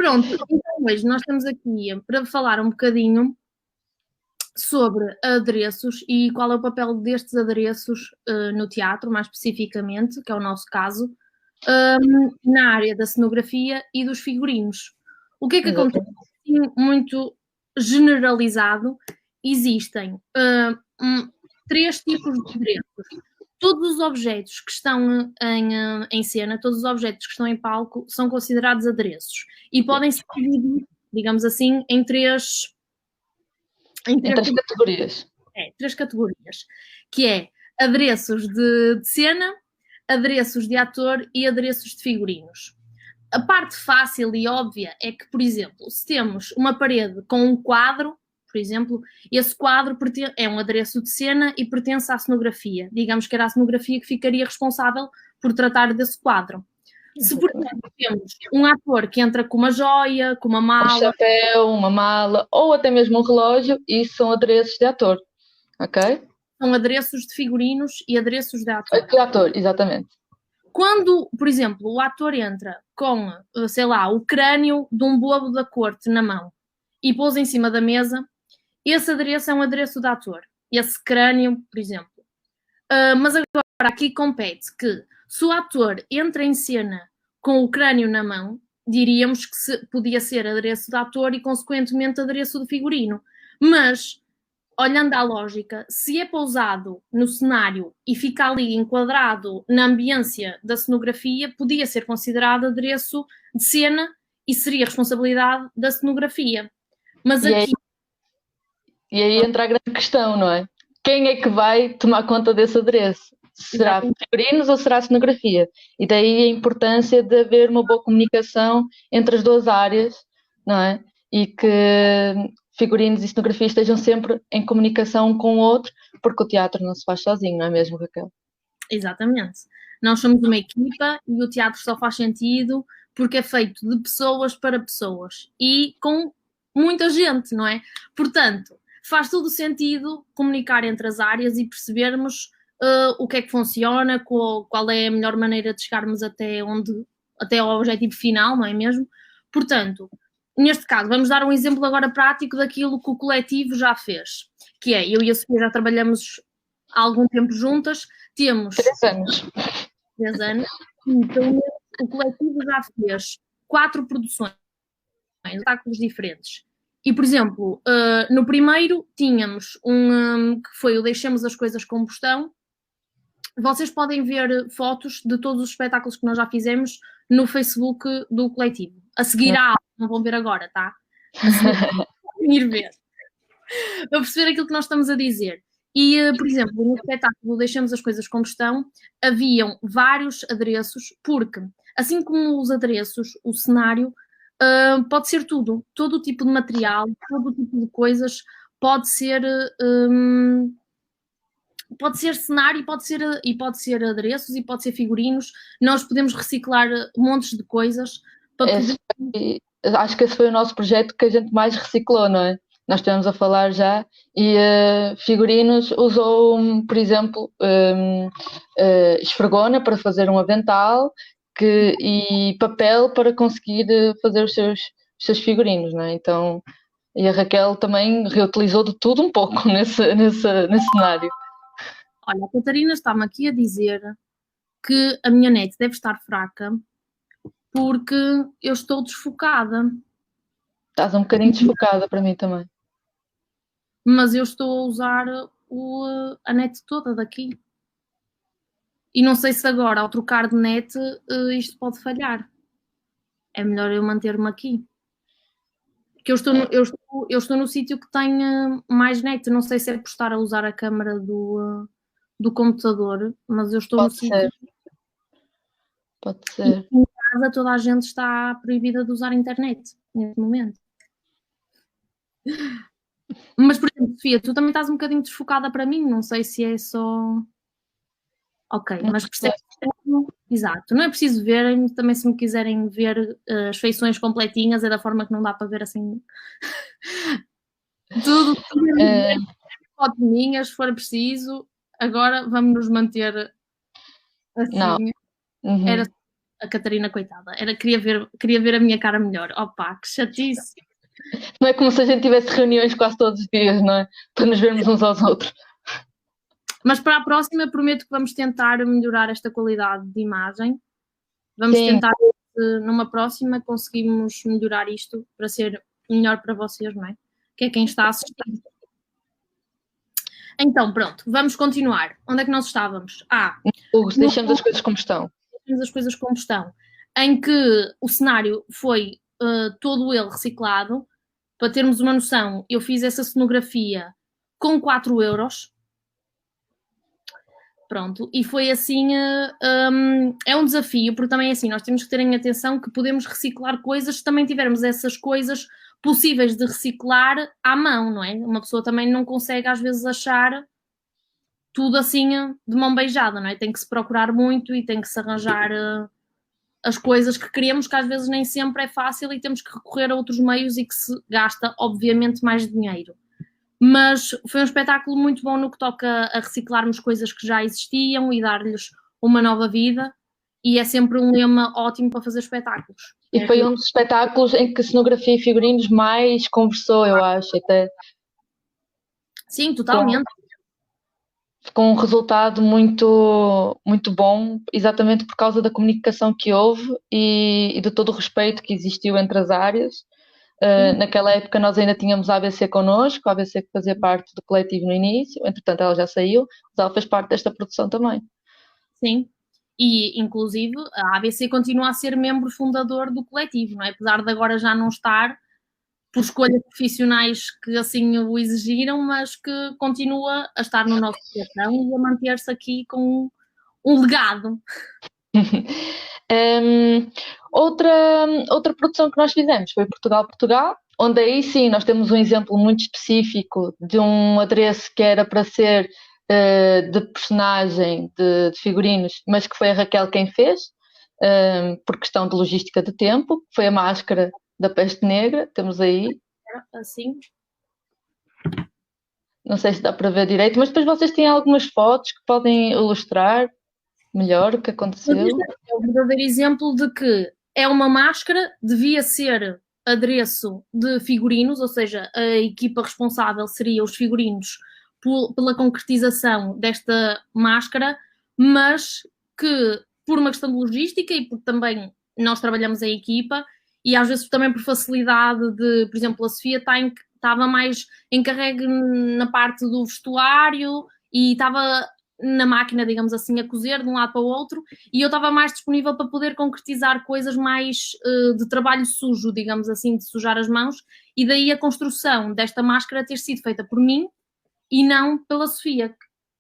Pronto, então hoje nós estamos aqui para falar um bocadinho sobre adereços e qual é o papel destes adereços no teatro, mais especificamente, que é o nosso caso, na área da cenografia e dos figurinos. O que é que acontece? Muito generalizado, existem 3 tipos de adereços. Todos os objetos que estão em cena, todos os objetos que estão em palco são considerados adereços e podem ser divididos, digamos assim, em três categorias. 3 categorias, que é adereços de cena, adereços de ator e adereços de figurinos. A parte fácil e óbvia é que, por exemplo, se temos uma parede com um quadro, por exemplo, esse quadro é um adereço de cena e pertence à cenografia. Digamos que era a cenografia que ficaria responsável por tratar desse quadro. Se, por exemplo, temos um ator que entra com uma joia, com uma mala... Um chapéu, uma mala, ou até mesmo um relógio, isso são adereços de ator, ok? São adereços de figurinos e adereços de ator. De ator, exatamente. Quando, por exemplo, o ator entra com, sei lá, o crânio de um bobo da corte na mão e pôs em cima da mesa, esse adereço é um adereço de ator. Esse crânio, por exemplo. Mas agora aqui compete que se o ator entra em cena com o crânio na mão, diríamos que podia ser adereço de ator e, consequentemente, adereço de figurino. Mas, olhando à lógica, se é pousado no cenário e fica ali enquadrado na ambiência da cenografia, podia ser considerado adereço de cena e seria responsabilidade da cenografia. Mas aqui... E aí entra a grande questão, não é? Quem é que vai tomar conta desse adereço? Será figurinos ou será cenografia? E daí a importância de haver uma boa comunicação entre as duas áreas, não é? E que figurinos e cenografia estejam sempre em comunicação um com o outro, porque o teatro não se faz sozinho, não é mesmo, Raquel? Exatamente. Nós somos uma equipa e o teatro só faz sentido porque é feito de pessoas para pessoas e com muita gente, não é? Portanto, faz todo o sentido comunicar entre as áreas e percebermos o que é que funciona, qual é a melhor maneira de chegarmos até ao objetivo final, não é mesmo? Portanto, neste caso, vamos dar um exemplo agora prático daquilo que o coletivo já fez, que é, eu e a Sofia já trabalhamos há algum tempo juntas, temos 3 anos. 3 anos, e pelo menos o coletivo já fez 4 produções, espetáculos diferentes. E, por exemplo, no primeiro tínhamos que foi o Deixemos as Coisas Combustão. Vocês podem ver fotos de todos os espetáculos que nós já fizemos no Facebook do coletivo. A seguir à aula, não vão ver agora, tá? A seguir, podem ir ver. Para perceber aquilo que nós estamos a dizer. E, por exemplo, no espetáculo Deixemos as Coisas Como Estão, haviam vários adereços, porque, assim como os adereços, o cenário pode ser tudo. Todo o tipo de material, todo o tipo de coisas pode ser cenário e pode ser adereços e pode ser figurinos. Nós podemos reciclar montes de coisas. Acho que esse foi o nosso projeto que a gente mais reciclou, não é? Nós estivemos a falar já e figurinos usou, por exemplo, esfregona para fazer um avental e papel para conseguir fazer os seus figurinos, não é? Então, e a Raquel também reutilizou de tudo um pouco nesse cenário. Olha, a Catarina está-me aqui a dizer que a minha net deve estar fraca porque eu estou desfocada. Estás um bocadinho desfocada para mim também. Mas eu estou a usar a net toda daqui. E não sei se agora, ao trocar de net, isto pode falhar. É melhor eu manter-me aqui. Porque eu estou no sítio que tem mais net. Não sei se é por estar a usar a câmara do computador, mas eu estou no sítio. Pode ser. Em casa toda a gente está proibida de usar a internet neste momento. Mas, por exemplo, Sofia, tu também estás um bocadinho desfocada para mim, não sei se é só... Ok, mas percebes? Exato, não é preciso verem, também se me quiserem ver as feições completinhas, é da forma que não dá para ver assim... tudo fotos minhas, se for preciso. Agora vamos nos manter assim. Não. Uhum. Era a Catarina, coitada. Queria ver a minha cara melhor. Opa, que chatice. Não é como se a gente tivesse reuniões quase todos os dias, não é? Para nos vermos uns aos outros. Mas para a próxima, prometo que vamos tentar melhorar esta qualidade de imagem. Vamos Sim. tentar, numa próxima, conseguimos melhorar isto para ser melhor para vocês, não é? Que é quem está a assistir. Então, pronto, vamos continuar. Onde é que nós estávamos? Deixamos as coisas como estão. Deixamos as coisas como estão. Em que o cenário foi todo ele reciclado. Para termos uma noção, eu fiz essa cenografia com 4 euros. Pronto, e foi assim, é um desafio, porque também é assim, nós temos que ter em atenção que podemos reciclar coisas se também tivermos essas coisas possíveis de reciclar à mão, não é? Uma pessoa também não consegue às vezes achar tudo assim de mão beijada, não é? Tem que se procurar muito e tem que se arranjar as coisas que queremos, que às vezes nem sempre é fácil e temos que recorrer a outros meios e que se gasta, obviamente, mais dinheiro. Mas foi um espetáculo muito bom no que toca a reciclarmos coisas que já existiam e dar-lhes uma nova vida, e é sempre um lema ótimo para fazer espetáculos. E foi um dos espetáculos em que cenografia e figurinos mais conversou, eu acho, até. Sim, totalmente. Com um resultado muito, muito bom, exatamente por causa da comunicação que houve e de todo o respeito que existiu entre as áreas. Naquela época nós ainda tínhamos a ABC connosco, a ABC que fazia parte do coletivo no início, entretanto ela já saiu, mas ela fez parte desta produção também. Sim, e inclusive a ABC continua a ser membro fundador do coletivo, não é? Apesar de agora já não estar por escolhas profissionais que assim o exigiram, mas que continua a estar no nosso coração e a manter-se aqui com um legado. Outra produção que nós fizemos foi Portugal, onde aí sim nós temos um exemplo muito específico de um adereço que era para ser de personagem de figurinos, mas que foi a Raquel quem fez, por questão de logística de tempo. Foi a máscara da peste negra, temos aí. Assim. Não sei se dá para ver direito, mas depois vocês têm algumas fotos que podem ilustrar melhor o que aconteceu. É um verdadeiro exemplo de que é uma máscara, devia ser adereço de figurinos, ou seja, a equipa responsável seria os figurinos pela concretização desta máscara, mas que por uma questão de logística e porque também nós trabalhamos em equipa e às vezes também por facilidade de, por exemplo, a Sofia estava mais encarregue na parte do vestuário e estava na máquina, digamos assim, a cozer de um lado para o outro, e eu estava mais disponível para poder concretizar coisas mais de trabalho sujo, digamos assim, de sujar as mãos, e daí a construção desta máscara ter sido feita por mim e não pela Sofia.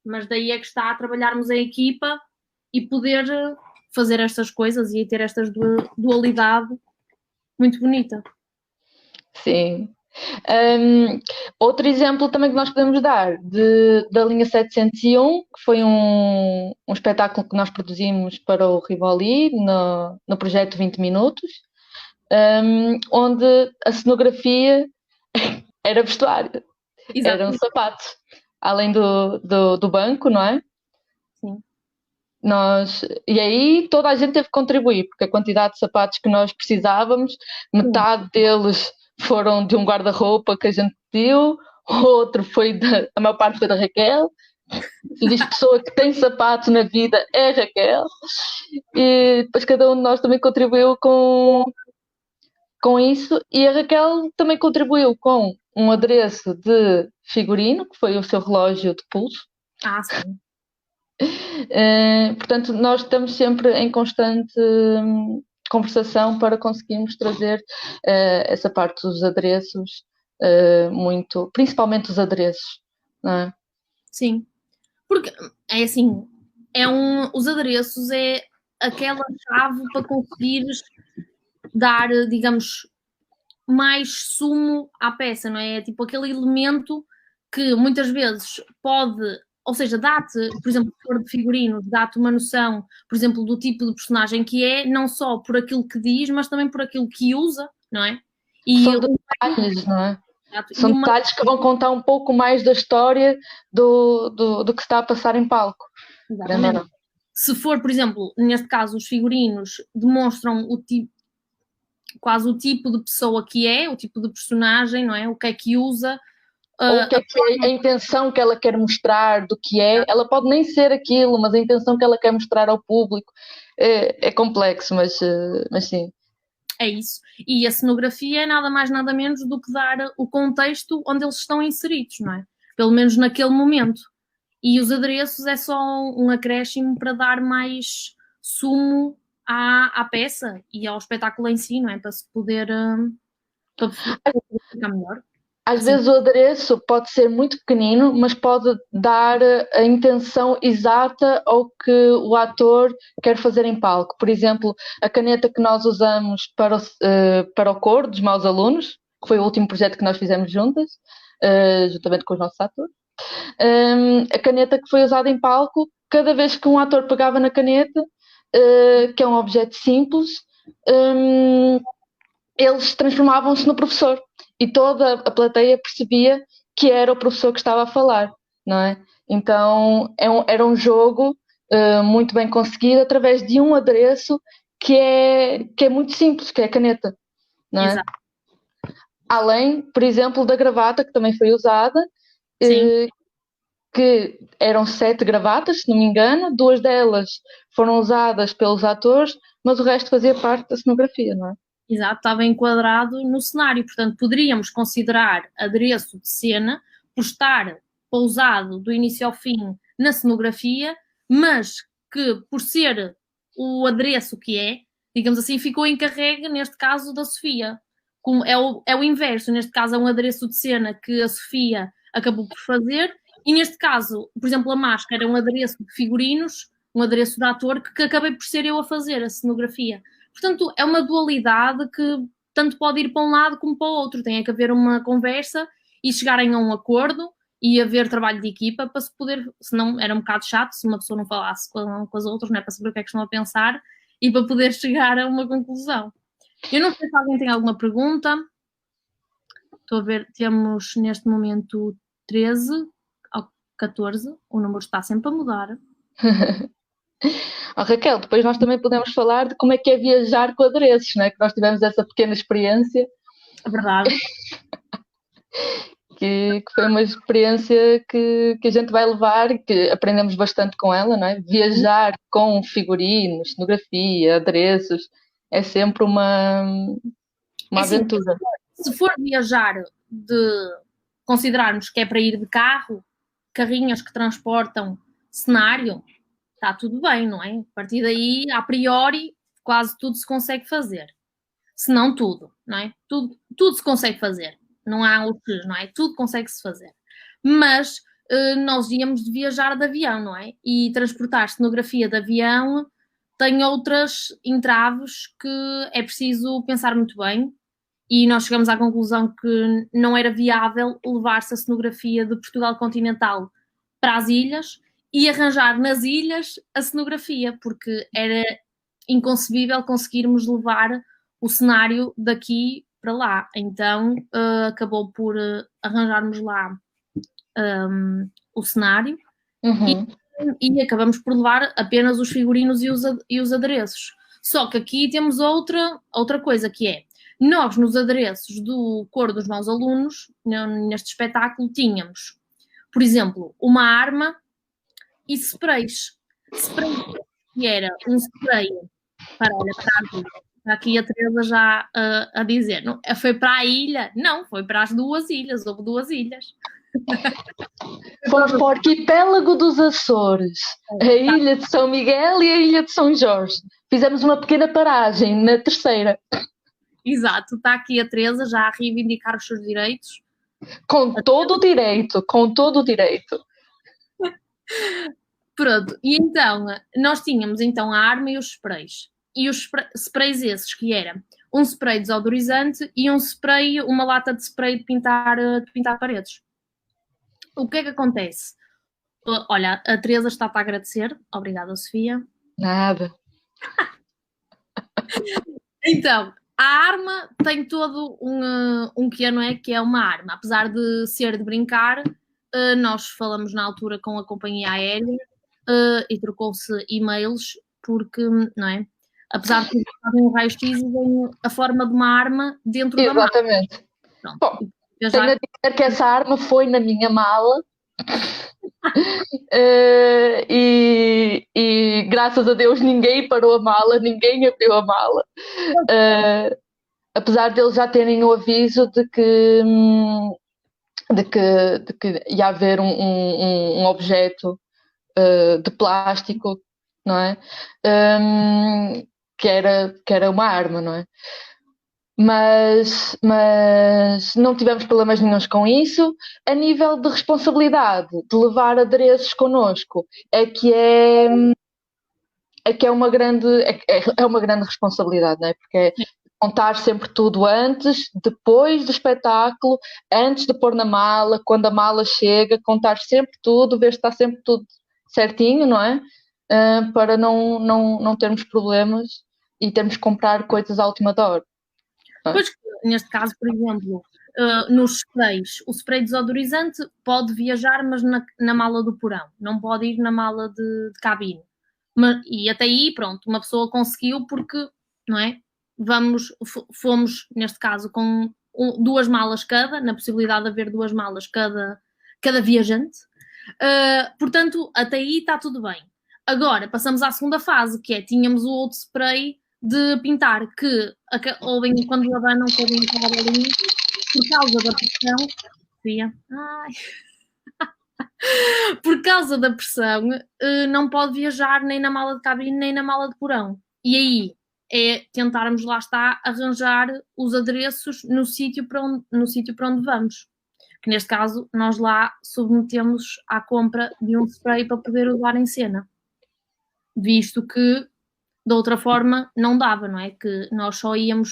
Mas daí é que está a trabalharmos a equipa e poder fazer estas coisas e ter esta dualidade muito bonita. Sim. Outro exemplo também que nós podemos dar da linha 701, que foi um espetáculo que nós produzimos para o Rivoli no projeto 20 Minutos, onde a cenografia era vestuário. Exato. Eram sapatos, além do banco, não é? Sim. E aí toda a gente teve que contribuir, porque a quantidade de sapatos que nós precisávamos, metade deles foram de um guarda-roupa que a gente pediu, outro a maior parte foi da Raquel. Se diz pessoa que tem sapatos na vida é a Raquel. E depois cada um de nós também contribuiu com isso, e a Raquel também contribuiu com um adereço de figurino, que foi o seu relógio de pulso. Sim. Portanto, nós estamos sempre em constante conversação para conseguirmos trazer essa parte dos adereços, principalmente os adereços, não é? Sim, porque é assim, os adereços é aquela chave para conseguires dar, digamos, mais sumo à peça, não é? É tipo aquele elemento que muitas vezes pode, ou seja, dá-te, por exemplo, se for de figurino, dá-te uma noção, por exemplo, do tipo de personagem que é, não só por aquilo que diz, mas também por aquilo que usa, não é? E são detalhes, não é? São uma... detalhes que vão contar um pouco mais da história do que está a passar em palco. Exatamente. Se for, por exemplo, neste caso, os figurinos demonstram quase o tipo de pessoa que é, o tipo de personagem, não é? O que é que usa. Ou o que é a intenção que ela quer mostrar do que é. Ela pode nem ser aquilo, mas a intenção que ela quer mostrar ao público é complexo, mas sim. É isso. E a cenografia é nada mais, nada menos do que dar o contexto onde eles estão inseridos, não é? Pelo menos naquele momento. E os adereços é só um acréscimo para dar mais sumo à peça e ao espetáculo em si, não é? Para se poder ficar melhor. Às vezes o adereço pode ser muito pequenino, mas pode dar a intenção exata ao que o ator quer fazer em palco. Por exemplo, a caneta que nós usamos para o coro dos Maus Alunos, que foi o último projeto que nós fizemos juntas, juntamente com os nossos atores. A caneta que foi usada em palco, cada vez que um ator pegava na caneta, que é um objeto simples, eles transformavam-se no professor e toda a plateia percebia que era o professor que estava a falar, não é? Então era um jogo muito bem conseguido através de um adereço que é muito simples, que é a caneta, não é? Exato. Além, por exemplo, da gravata que também foi usada, que eram 7 gravatas, se não me engano, 2 delas foram usadas pelos atores, mas o resto fazia parte da cenografia, não é? Exato, estava enquadrado no cenário, portanto poderíamos considerar adereço de cena por estar pousado do início ao fim na cenografia, mas que por ser o adereço que é, digamos assim, ficou encarregue, neste caso, da Sofia. Como é o inverso, neste caso é um adereço de cena que a Sofia acabou por fazer, e neste caso, por exemplo, a máscara é um adereço de figurinos, um adereço de ator, que acabei por ser eu a fazer a cenografia. Portanto, é uma dualidade que tanto pode ir para um lado como para o outro. Tem que haver uma conversa e chegarem a um acordo e haver trabalho de equipa para se poder, senão era um bocado chato se uma pessoa não falasse com as outras, não é? Para saber o que é que estão a pensar e para poder chegar a uma conclusão. Eu não sei se alguém tem alguma pergunta. Estou a ver, temos neste momento 13 ou 14, o número está sempre a mudar. Oh, Raquel, depois nós também podemos falar de como é que é viajar com adereços, não é? Que nós tivemos essa pequena experiência. É verdade. Que foi uma experiência que a gente vai levar e que aprendemos bastante com ela, não é? Viajar com figurinos, cenografia, adereços, é sempre uma aventura. Se for viajar considerarmos que é para ir de carro, carrinhas que transportam cenário, está tudo bem, não é? A partir daí, a priori, quase tudo se consegue fazer. Se não tudo, não é? Tudo se consegue fazer. Não há o que, não é? Tudo consegue-se fazer. Mas nós íamos de viajar de avião, não é? E transportar cenografia de avião tem outras entraves que é preciso pensar muito bem. E nós chegamos à conclusão que não era viável levar-se a cenografia de Portugal continental para as ilhas e arranjar nas ilhas a cenografia, porque era inconcebível conseguirmos levar o cenário daqui para lá. Então acabou por arranjarmos lá o cenário e acabamos por levar apenas os figurinos e os adereços. Só que aqui temos outra coisa, que é, nós nos adereços do Coro dos Maus Alunos, neste espetáculo, tínhamos, por exemplo, uma arma e sprays. Spray, que era um spray para, olha, está aqui a Teresa já a dizer, não, foi para a ilha? Não, foi para as 2 ilhas, houve 2 ilhas. Fomos para o arquipélago dos Açores, a ilha de São Miguel e a ilha de São Jorge. Fizemos uma pequena paragem na terceira. Exato, está aqui a Teresa já a reivindicar os seus direitos. Com todo o direito, com todo o direito. Pronto, e então, nós tínhamos então a arma e os sprays. E os sprays esses, que era um spray desodorizante e um spray, uma lata de spray de pintar paredes. O que é que acontece? Olha, a Teresa está-te a agradecer. Obrigada, Sofia. Nada. Então, a arma tem todo um que não é? Que é uma arma. Apesar de ser de brincar, nós falamos na altura com a companhia aérea e trocou-se e-mails porque, não é? Apesar de ter um raio-x e vem a forma de uma arma dentro da mala. Exatamente. Pronto. Bom, tenho a dizer que essa arma foi na minha mala. E graças a Deus ninguém parou a mala, ninguém abriu a mala. Apesar deles já terem o aviso de que ia haver um objeto de plástico, não é? Que era uma arma, não é? Mas não tivemos problemas nenhuns com isso. A nível de responsabilidade, de levar adereços connosco, é que é uma grande responsabilidade, não é? Porque é contar sempre tudo antes, depois do espetáculo, antes de pôr na mala, quando a mala chega, contar sempre tudo, ver se está sempre tudo certinho, não é? Para não termos problemas e termos que comprar coisas à última hora. Pois, neste caso, por exemplo, nos sprays, o spray desodorizante pode viajar, mas na mala do porão, não pode ir na mala de cabine. E até aí, pronto, uma pessoa conseguiu porque, não é? Fomos, neste caso, com 2 malas cada, na possibilidade de haver 2 malas cada viajante. Portanto, até aí está tudo bem. Agora, passamos à segunda fase, que é, tínhamos o outro spray de pintar, que ouvem quando abanam, que ouvem aquela bolinha, por causa da pressão, por causa da pressão, não pode viajar nem na mala de cabine, nem na mala de porão. E aí é tentarmos, lá está, arranjar os adereços no sítio para onde vamos. Que neste caso, nós lá submetemos à compra de um spray para poder usar em cena. Visto que, de outra forma, não dava, não é? Que nós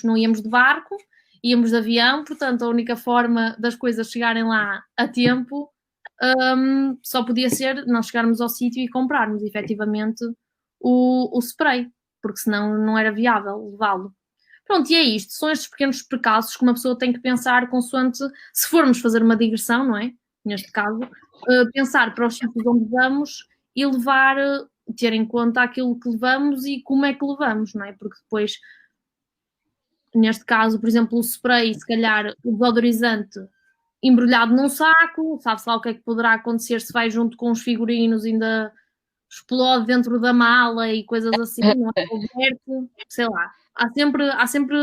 não íamos de barco, íamos de avião, portanto, a única forma das coisas chegarem lá a tempo só podia ser nós chegarmos ao sítio e comprarmos, efetivamente, o spray, porque senão não era viável levá-lo. Pronto, e é isto. São estes pequenos percalços que uma pessoa tem que pensar consoante, se formos fazer uma digressão, não é? Neste caso, pensar para os sítios onde vamos e levar, ter em conta aquilo que levamos e como é que levamos, não é? Porque depois, neste caso, por exemplo, o spray, se calhar o desodorizante embrulhado num saco, sabe-se lá o que é que poderá acontecer se vai junto com os figurinos, ainda explode dentro da mala e coisas assim, não é? Alberto, sei lá. Há sempre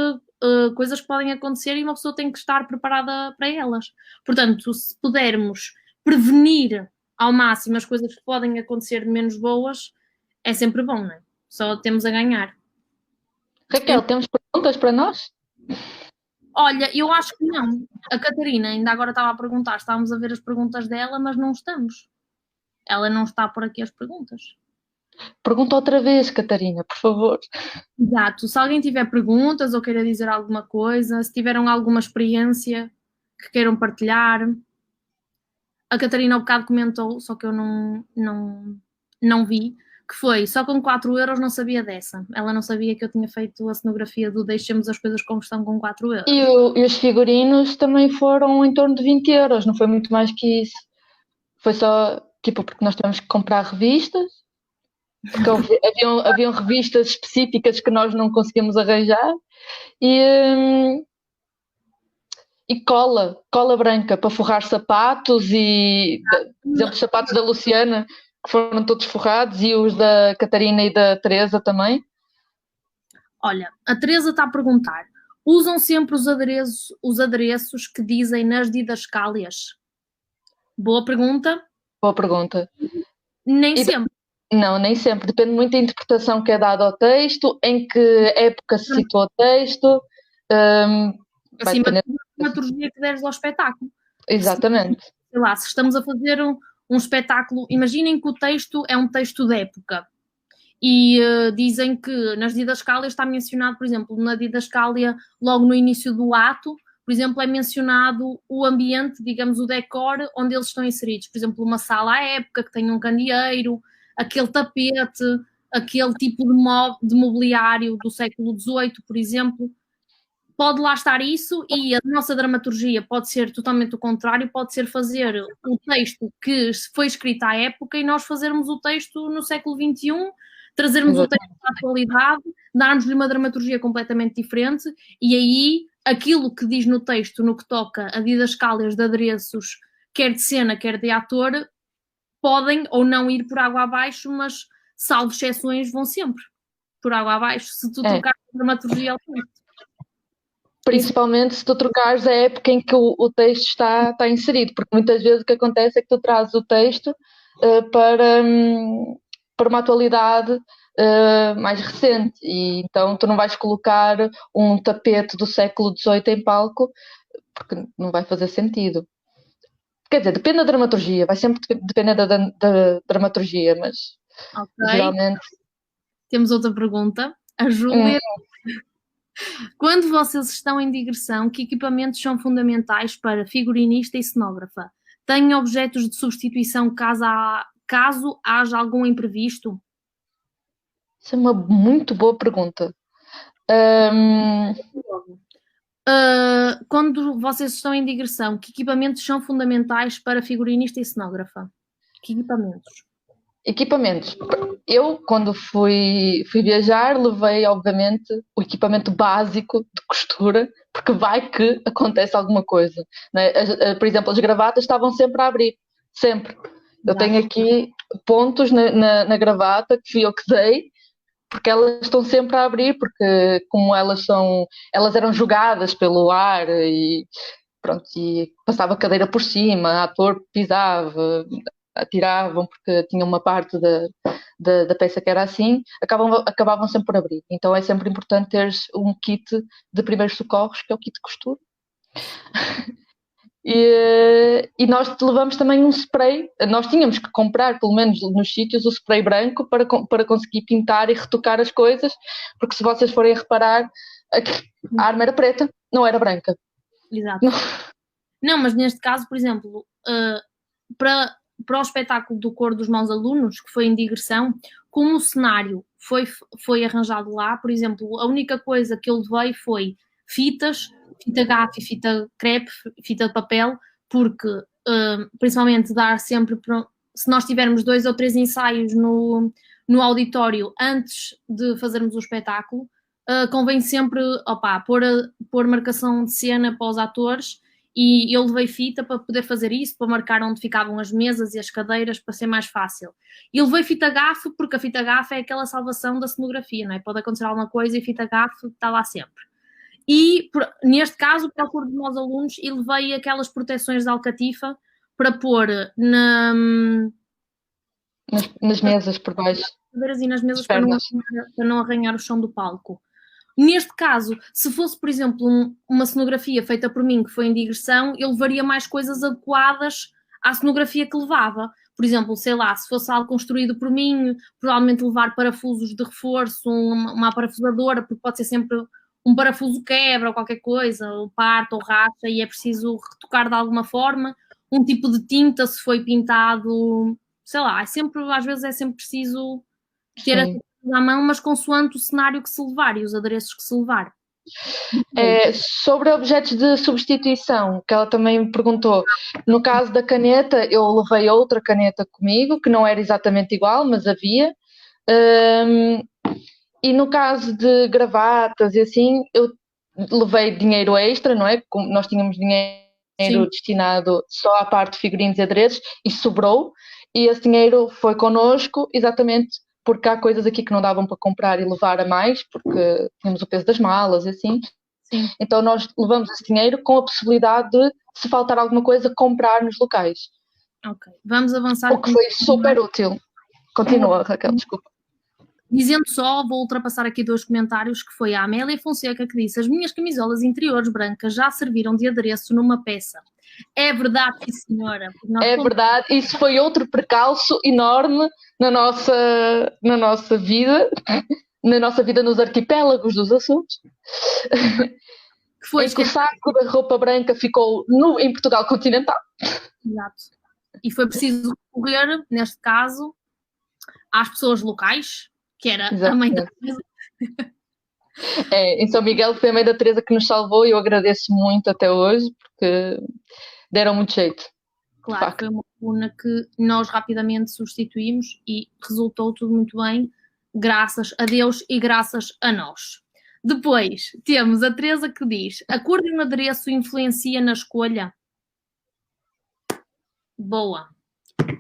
coisas que podem acontecer e uma pessoa tem que estar preparada para elas. Portanto, se pudermos prevenir ao máximo as coisas que podem acontecer de menos boas, é sempre bom, não é? Só temos a ganhar. Raquel, temos perguntas para nós? Olha, eu acho que não. A Catarina ainda agora estava a perguntar, estávamos a ver as perguntas dela, mas não estamos. Ela não está por aqui as perguntas. Pergunta outra vez, Catarina, por favor. Exato. Se alguém tiver perguntas ou queira dizer alguma coisa, se tiveram alguma experiência que queiram partilhar. A Catarina ao bocado comentou, só que eu não vi, que foi, só com 4€ não sabia dessa. Ela não sabia que eu tinha feito a cenografia do Deixemos as Coisas Como Estão com 4€. E os figurinos também foram em torno de 20€, não foi muito mais que isso. Foi só, tipo, porque nós tivemos que comprar revistas, porque haviam revistas específicas que nós não conseguimos arranjar, e cola branca para forrar sapatos, e, por exemplo, os sapatos da Luciana, que foram todos forrados, e os da Catarina e da Teresa também. Olha, a Teresa está a perguntar, usam sempre os adereços que dizem nas didascálias? Boa pergunta. Boa pergunta. Nem sempre. Não, nem sempre. Depende muito da interpretação que é dada ao texto, em que época se situa o texto. Acima da dramaturgia que deres ao espetáculo. Exatamente. Sei lá, se estamos a fazer um espetáculo, imaginem que o texto é um texto de época e dizem que nas didascálias está mencionado, por exemplo, na didascália, logo no início do ato, por exemplo, é mencionado o ambiente, digamos, o decor onde eles estão inseridos. Por exemplo, uma sala à época que tem um candeeiro, aquele tapete, aquele tipo de mobiliário do século XVIII, por exemplo. pode lá estar isso, e a nossa dramaturgia pode ser totalmente o contrário, pode ser fazer o texto que foi escrito à época e nós fazermos o texto no século XXI, trazermos o texto à atualidade, darmos-lhe uma dramaturgia completamente diferente, e aí aquilo que diz no texto, no que toca a didascálias de adereços, quer de cena, quer de ator, podem ou não ir por água abaixo, mas salvo exceções vão sempre por água abaixo, se tu trocares a dramaturgia ao texto. Principalmente se tu trocares a época em que o texto está inserido, porque muitas vezes o que acontece é que tu trazes o texto para uma atualidade mais recente, e então tu não vais colocar um tapete do século XVIII em palco, porque não vai fazer sentido. Quer dizer, depende da dramaturgia, vai sempre depender da dramaturgia, mas geralmente... Temos outra pergunta. A Júlia... Quando vocês estão em digressão, que equipamentos são fundamentais para figurinista e cenógrafa? Têm objetos de substituição caso haja algum imprevisto? Isso é uma muito boa pergunta. Quando vocês estão em digressão, que equipamentos são fundamentais para figurinista e cenógrafa? Que equipamentos? Equipamentos. Eu, quando fui viajar, levei, obviamente, o equipamento básico de costura, porque vai que acontece alguma coisa, né? Por exemplo, as gravatas estavam sempre a abrir, sempre. Eu tenho aqui pontos na gravata que fui eu que dei, porque elas estão sempre a abrir, porque como elas eram jogadas pelo ar e pronto, e passava cadeira por cima, ator pisava, atiravam porque tinha uma parte da peça que era assim, acabavam sempre por abrir. Então é sempre importante teres um kit de primeiros socorros, que é o kit de costura. E nós levamos também um spray. Nós tínhamos que comprar, pelo menos nos sítios, o spray branco para conseguir pintar e retocar as coisas, porque se vocês forem reparar, a arma era preta, não era branca. Exato. Não, mas neste caso, por exemplo, para o espetáculo do Coro dos Maus Alunos, que foi em digressão, como o cenário foi arranjado lá, por exemplo, a única coisa que eu levei foi fitas, fita gafe, fita crepe, fita de papel, porque principalmente dar sempre, se nós tivermos 2 ou 3 ensaios no auditório antes de fazermos o espetáculo, convém sempre pôr marcação de cena para os atores, e eu levei fita para poder fazer isso, para marcar onde ficavam as mesas e as cadeiras, para ser mais fácil. E levei fita gafe, porque a fita gafe é aquela salvação da cenografia, não é? Pode acontecer alguma coisa e a fita gafe está lá sempre. E, neste caso, para o Coro dos Maus Alunos, e levei aquelas proteções de alcatifa para pôr nas mesas por baixo. E nas mesas para não arranhar o chão do palco. Neste caso, se fosse, por exemplo, uma cenografia feita por mim que foi em digressão, eu levaria mais coisas adequadas à cenografia que levava. Por exemplo, sei lá, se fosse algo construído por mim, provavelmente levar parafusos de reforço, uma parafusadora, porque pode ser sempre um parafuso quebra ou qualquer coisa, ou parte ou racha, e é preciso retocar de alguma forma. Um tipo de tinta, se foi pintado, sei lá, às vezes é sempre preciso ter essa à mão, mas consoante o cenário que se levar e os adereços que se levar. Sobre objetos de substituição, que ela também me perguntou, no caso da caneta, eu levei outra caneta comigo, que não era exatamente igual, mas havia. E no caso de gravatas e assim, eu levei dinheiro extra, não é? Como nós tínhamos dinheiro destinado só à parte de figurinos e adereços, e sobrou, e esse dinheiro foi connosco exatamente porque há coisas aqui que não davam para comprar e levar a mais, porque tínhamos o peso das malas e assim. Sim. Então nós levamos esse dinheiro com a possibilidade de, se faltar alguma coisa, comprar nos locais. Ok, vamos avançar. O que foi super útil. Continua, Raquel, desculpa. Dizendo só, vou ultrapassar aqui 2 comentários, que foi a Amélia Fonseca, que disse: as minhas camisolas interiores brancas já serviram de adereço numa peça. É verdade, sim, senhora. É verdade, isso foi outro precalço enorme na nossa vida, nos arquipélagos dos Açores. Que foi que o saco da roupa branca ficou em Portugal continental. Exato. E foi preciso recorrer, neste caso, às pessoas locais, que era a mãe da casa, Em São Miguel foi a mãe da Teresa que nos salvou e eu agradeço muito até hoje, porque deram muito jeito. Claro, foi uma coluna que nós rapidamente substituímos e resultou tudo muito bem, graças a Deus e graças a nós. Depois temos a Teresa que diz: a cor de um adereço influencia na escolha? Boa.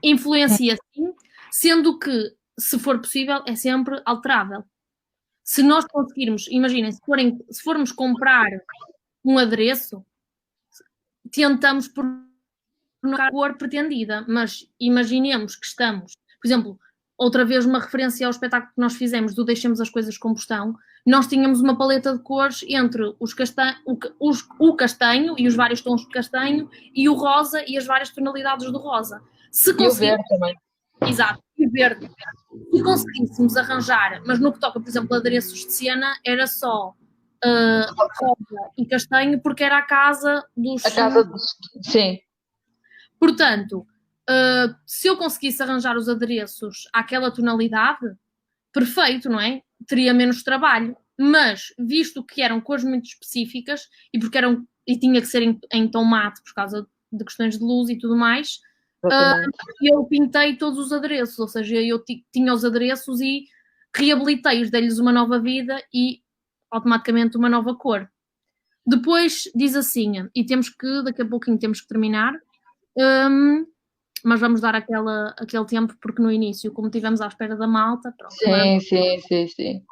Influencia sim, sendo que, se for possível, é sempre alterável. Se nós conseguirmos, imaginem, se formos comprar um adereço, tentamos por a cor pretendida, mas imaginemos que estamos, por exemplo, outra vez uma referência ao espetáculo que nós fizemos do Deixemos as Coisas Combustão, nós tínhamos uma paleta de cores entre o castanho e os vários tons de castanho e o rosa e as várias tonalidades do rosa. E o verde também. Exato, e o verde. Se conseguíssemos arranjar, mas no que toca, por exemplo, adereços de cena, era só rosa e castanho, porque era a casa dos... A casa dos... Sim. Portanto, se eu conseguisse arranjar os adereços àquela tonalidade, perfeito, não é? Teria menos trabalho. Mas, visto que eram cores muito específicas e tinha que ser em tom mate por causa de questões de luz e tudo mais, eu pintei todos os adereços, ou seja, eu tinha os adereços e reabilitei-os, dei-lhes uma nova vida e automaticamente uma nova cor. Depois diz assim, e daqui a pouquinho temos que terminar, mas vamos dar aquele tempo, porque no início, como estivemos à espera da malta... Pronto, sim.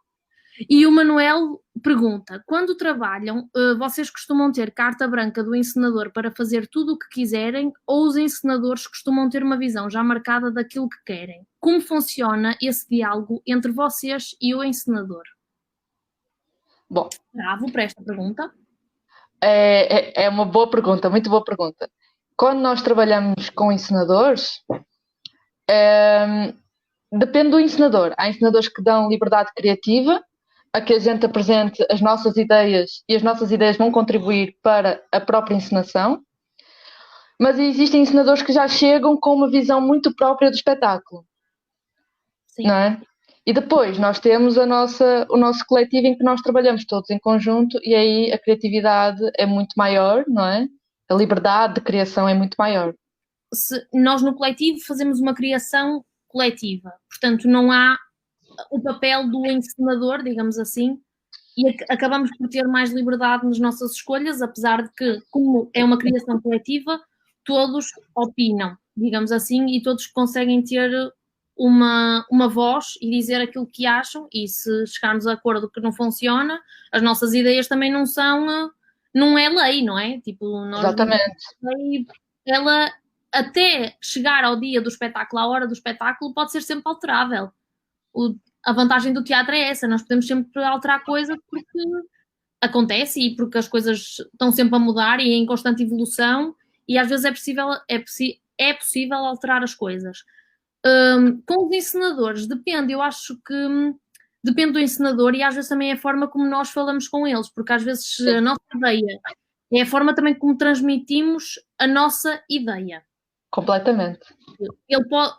E o Manuel pergunta: quando trabalham, vocês costumam ter carta branca do encenador para fazer tudo o que quiserem, ou os encenadores costumam ter uma visão já marcada daquilo que querem? Como funciona esse diálogo entre vocês e o encenador? Bom, bravo para esta pergunta. É uma boa pergunta, muito boa pergunta. Quando nós trabalhamos com encenadores, depende do encenador. Há encenadores que dão liberdade criativa, a que a gente apresente as nossas ideias e as nossas ideias vão contribuir para a própria encenação. Mas existem encenadores que já chegam com uma visão muito própria do espetáculo. Sim. Não é? E depois nós temos o nosso coletivo em que nós trabalhamos todos em conjunto e aí a criatividade é muito maior, não é? A liberdade de criação é muito maior. Nós no coletivo fazemos uma criação coletiva, portanto não há o papel do encenador, digamos assim, e acabamos por ter mais liberdade nas nossas escolhas, apesar de que, como é uma criação coletiva, todos opinam, digamos assim, e todos conseguem ter uma voz e dizer aquilo que acham, e se chegarmos a acordo que não funciona, as nossas ideias também não é lei, não é? Tipo, Exatamente. Ela, até chegar ao dia do espetáculo, à hora do espetáculo, pode ser sempre alterável. A vantagem do teatro é essa, nós podemos sempre alterar coisas porque acontece e porque as coisas estão sempre a mudar e em constante evolução e às vezes é possível alterar as coisas. Com os encenadores, depende, eu acho que depende do encenador e às vezes também é a forma como nós falamos com eles, porque às vezes a nossa ideia é a forma também como transmitimos a nossa ideia. Completamente.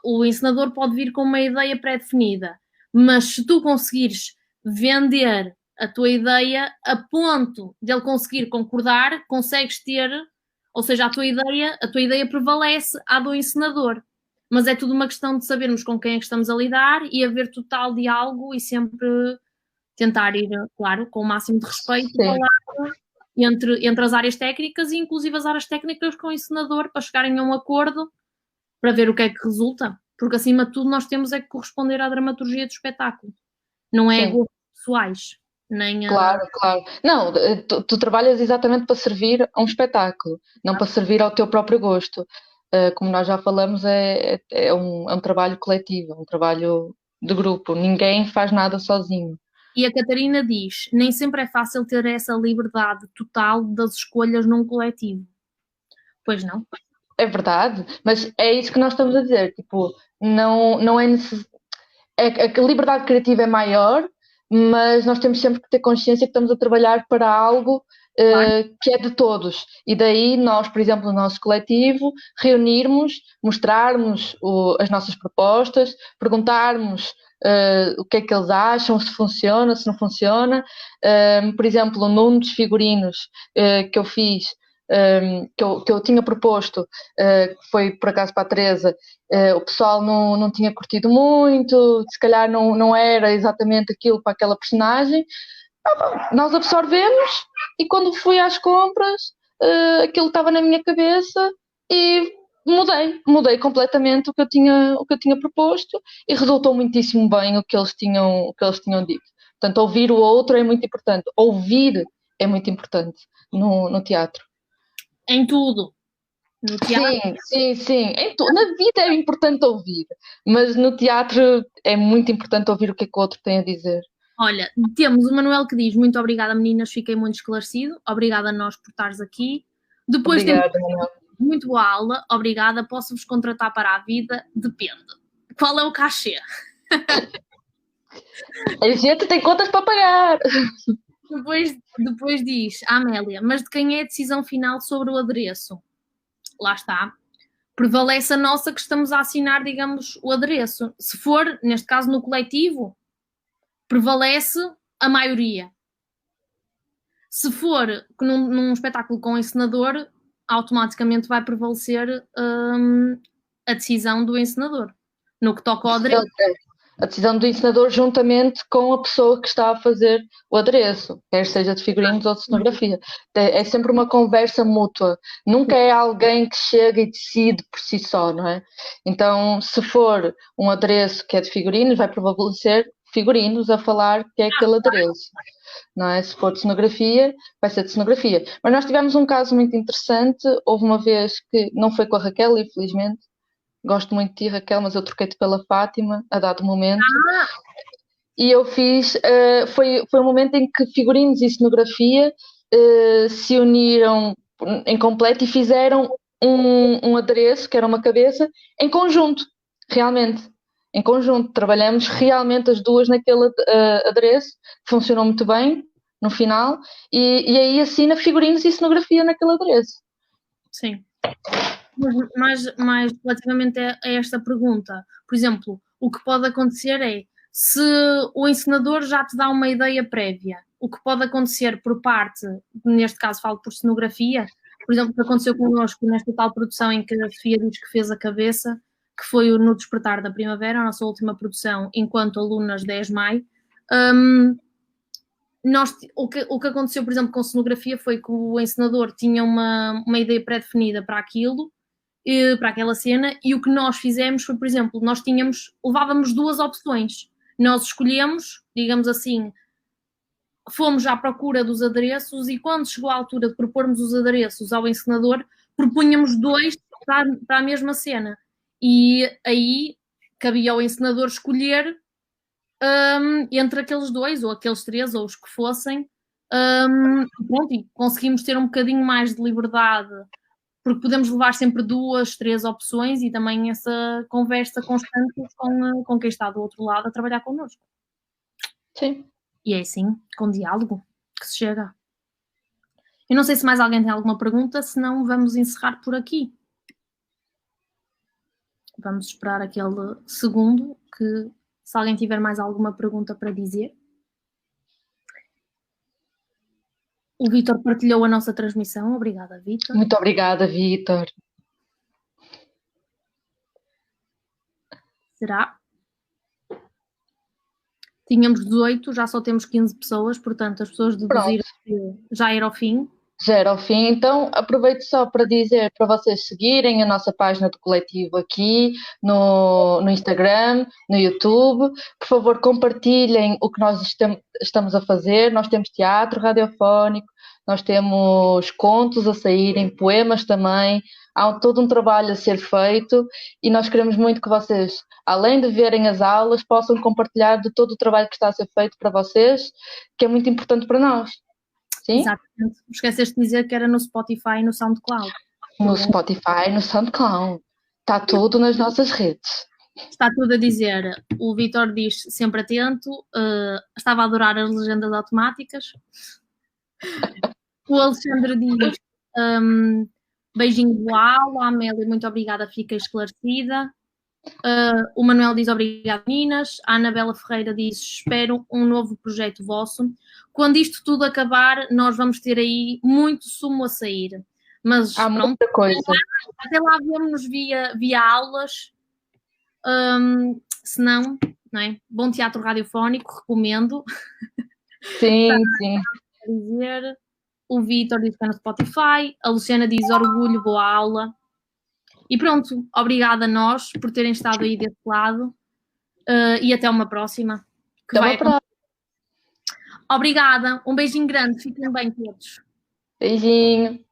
O encenador pode vir com uma ideia pré-definida, mas se tu conseguires vender a tua ideia a ponto de ele conseguir concordar, consegues ter, ou seja, a tua ideia prevalece à do encenador. Mas é tudo uma questão de sabermos com quem é que estamos a lidar e haver total diálogo e sempre tentar ir, claro, com o máximo de respeito entre as áreas técnicas e inclusive as áreas técnicas com o encenador para chegarem a um acordo para ver o que é que resulta. Porque acima de tudo nós temos é que corresponder à dramaturgia do espetáculo. Não é gostos pessoais. Nem Claro. Não, tu trabalhas exatamente para servir a um espetáculo, não para servir ao teu próprio gosto. Como nós já falamos, é um trabalho coletivo, é um trabalho de grupo. Ninguém faz nada sozinho. E a Catarina diz, nem sempre é fácil ter essa liberdade total das escolhas num coletivo. Pois não? É verdade, mas é isso que nós estamos a dizer. Tipo, não é necessário. A liberdade criativa é maior, mas nós temos sempre que ter consciência que estamos a trabalhar para algo que é de todos. E daí nós, por exemplo, no nosso coletivo, reunirmos, mostrarmos as nossas propostas, perguntarmos o que é que eles acham, se funciona, se não funciona. Por exemplo, num dos figurinos que eu fiz, que eu tinha proposto, que foi por acaso para a Teresa, o pessoal não tinha curtido muito, se calhar não era exatamente aquilo para aquela personagem. Nós absorvemos e quando fui às compras, aquilo estava na minha cabeça e mudei completamente o que eu tinha proposto e resultou muitíssimo bem o que eles tinham dito. Portanto, ouvir o outro é muito importante. Ouvir é muito importante no teatro. Em tudo. No teatro. Sim. Na vida é importante ouvir, mas no teatro é muito importante ouvir o que é que o outro tem a dizer. Olha, temos o Manuel que diz: muito obrigada, meninas, fiquei muito esclarecido. Obrigada a nós por estares aqui. Depois Obrigada, temos Manuel. muito boa aula, obrigada. Posso-vos contratar para a vida? Depende. Qual é o cachê? A gente tem contas para pagar. Depois diz a Amélia: mas de quem é a decisão final sobre o adereço? Lá está. Prevalece a nossa que estamos a assinar, digamos, o adereço. Se for, neste caso, no coletivo, prevalece a maioria. Se for num espetáculo com encenador, automaticamente vai prevalecer a decisão do encenador. No que toca ao adereço. A decisão do encenador juntamente com a pessoa que está a fazer o adereço, quer seja de figurinos ou de cenografia. É sempre uma conversa mútua. Nunca é alguém que chega e decide por si só, não é? Então, se for um adereço que é de figurinos, vai prevalecer figurinos a falar que é aquele adereço. Não é? Se for de cenografia, vai ser de cenografia. Mas nós tivemos um caso muito interessante. Houve uma vez que não foi com a Raquel, infelizmente. Gosto muito de ti, Raquel, mas eu troquei-te pela Fátima a dado momento. E eu fiz. Foi um momento em que figurinos e cenografia se uniram em completo e fizeram um adereço, que era uma cabeça, em conjunto, realmente. Em conjunto. Trabalhamos realmente as duas naquele adereço, funcionou muito bem no final, e aí assina figurinos e cenografia naquele adereço. Sim. Mas relativamente a esta pergunta, por exemplo, o que pode acontecer é, se o encenador já te dá uma ideia prévia, o que pode acontecer por parte, neste caso falo por cenografia, por exemplo, o que aconteceu connosco nesta tal produção em que a Sofia diz que fez a cabeça, que foi o No Despertar da Primavera, a nossa última produção enquanto alunas 10 Maio. O que aconteceu, por exemplo, com cenografia foi que o encenador tinha uma ideia pré-definida para aquilo, para aquela cena, e o que nós fizemos foi, por exemplo, levávamos duas opções. Nós escolhemos, digamos assim, fomos à procura dos adereços e quando chegou a altura de propormos os adereços ao encenador, propunhamos dois para a mesma cena. E aí cabia ao encenador escolher entre aqueles dois, ou aqueles três, ou os que fossem, pronto, e conseguimos ter um bocadinho mais de liberdade, porque podemos levar sempre duas, três opções e também essa conversa constante com quem está do outro lado a trabalhar connosco. Sim. E é assim, com diálogo, que se chega. Eu não sei se mais alguém tem alguma pergunta, senão vamos encerrar por aqui. Vamos esperar aquele segundo que, se alguém tiver mais alguma pergunta para dizer. O Vítor partilhou a nossa transmissão. Obrigada, Vítor. Muito obrigada, Vítor. Será? Tínhamos 18, já só temos 15 pessoas, portanto as pessoas deduziram que já era o fim. Já era o fim, então aproveito só para dizer para vocês seguirem a nossa página do coletivo aqui no Instagram, no YouTube. Por favor, compartilhem o que nós estamos a fazer. Nós temos teatro radiofónico, nós temos contos a saírem, poemas também. Há todo um trabalho a ser feito e nós queremos muito que vocês, além de verem as aulas, possam compartilhar de todo o trabalho que está a ser feito para vocês, que é muito importante para nós. Sim? Exatamente. Esqueceste de dizer que era no Spotify e no SoundCloud. No Spotify, no SoundCloud. Está tudo nas nossas redes. Está tudo a dizer. O Vítor diz, sempre atento, estava a adorar as legendas automáticas. O Alexandre diz, beijinho do aula, a Amélia, muito obrigada, fica esclarecida. O Manuel diz obrigado, meninas. A Anabela Ferreira diz espero um novo projeto vosso. Quando isto tudo acabar, nós vamos ter aí muito sumo a sair. Mas Há pronto, muita coisa. até lá vemos via aulas. Se não, não é? Bom teatro radiofónico, recomendo. Sim, sim. Dizer. O Vitor diz que é no Spotify. A Luciana diz orgulho, boa aula. E pronto, obrigada a nós por terem estado aí desse lado. E até uma próxima. Até uma próxima. Obrigada, um beijinho grande, fiquem bem todos. Beijinho.